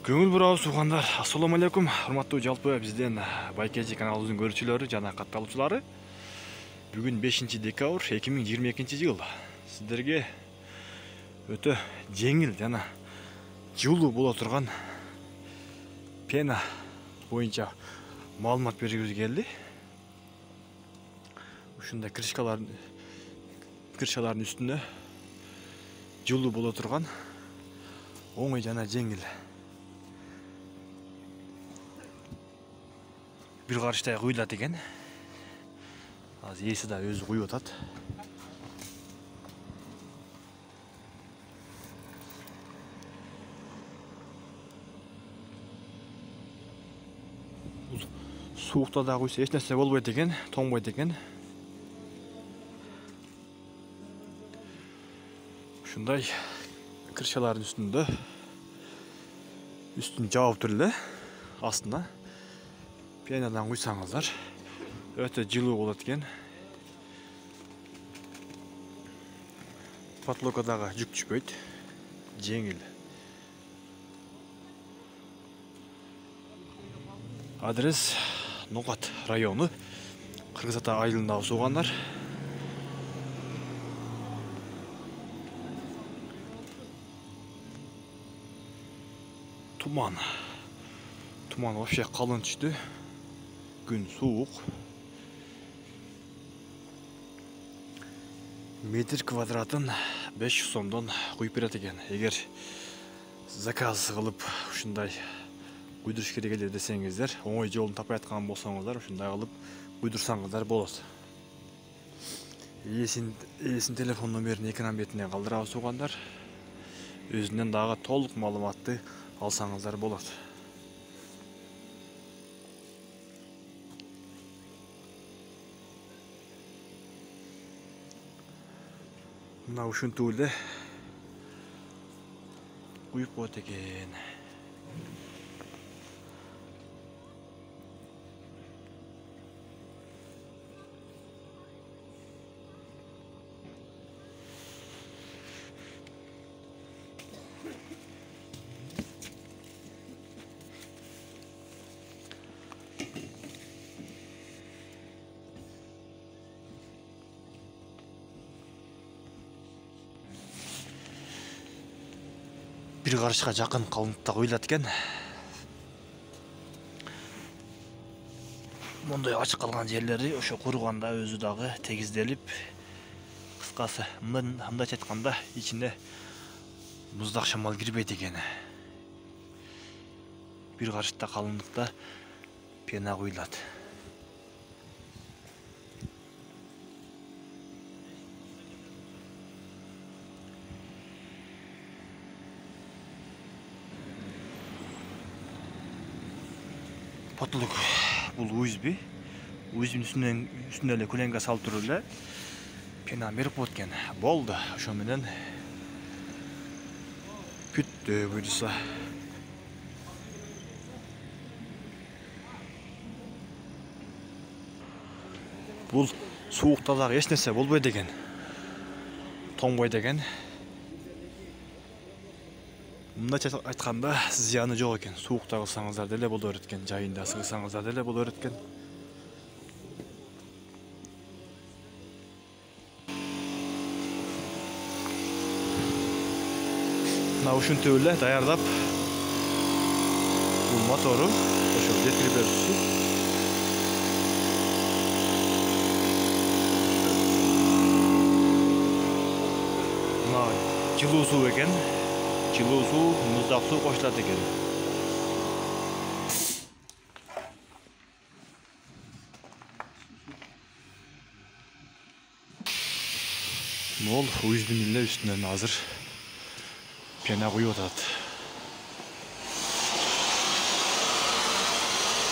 Көңүл бурабыз угандар. Ассаламу алейкум. Урматтуу жалпы бизден Байкежи каналыбыздын көрүүчүлөрү жана катталуучулары. Бүгүн 5-декабрь 2022-жыл. Сиздерге өтө жеңил жана жылуу боло турган пена боюнча маалымат бергибиз келди. Ушундай крышкалардын үстүнө жылуу боло турган оңой жана жеңил bir karışta kuyulat eкен. Az iyisi de özü kuyu atat. Soğukta da kuysa hiç nese olmaydı eкен, toңбойт eкен. Şunday kırşaların üstünü jabıp turlu aslında. Penadan kuysanızlar öte жылуу болот экен. Потлокодагы жүк түшпөйт, жеңил. Адрес Ноғат району, Кыргыз Ата айылындагы суугандар. Туман вообще калың түштү. Gün soğuk. Metr kvadratın 500 сомдон куюп берет экен. Эгер заказ кылып ушундай куйдуруш керек эле десеңиздер, оңой жолун таппай аткан болсоңуздар, ушундай кылып куйдурсаңыздар болот. Ээсинин телефон номерин экран бетине калтырабыз угандар. Өзүнөн дагы толук маалыматты алсаңыздар болот. Мына ушинтип эле куюп коет экен. Bir karışka жақын қалыңдықта қойылат екен. Мұндай ашық қалған жерлері ошо курганда өзү дагы тегизделип, кыскасы мындайча айтканда ичине муздак шамал кирбейт экен. Bir карышта қалыңдықта пена куюлат. Потлук бул USB. USB-nin üstüne эле көлеңгө салып туруп эле пена берип коет экен. Болду. Ошо менен бүттү буюрса. Бул сууукта дагы эч нерсе болбойт экен. Тоңбойт экен. Мындайча айтканда зыяны жок экен. Суукта кылсаңыздар деле боло берет экен, жайында сыгсаңыздар деле боло берет экен. Мына ушинтип эле даярдап бул мотору ошо жеткирип берүүсү. Мына жылуу суу экен. Жылуу суу, муздак суу кошулат экен. Мол USB-nin эле үстүнөн азыр пена куюп атат.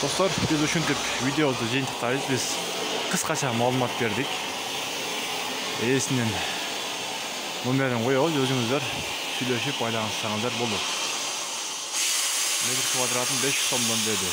Достор, биз ушинтип видеобузду жыйынтыктайбыз. Биз кыскача маалымат бердик. Ээсинин номерин коебуз, өзүңүздөр сүйлөшүп байланышсаңыздар болот. Метр квадратын 500 сомдон dedi.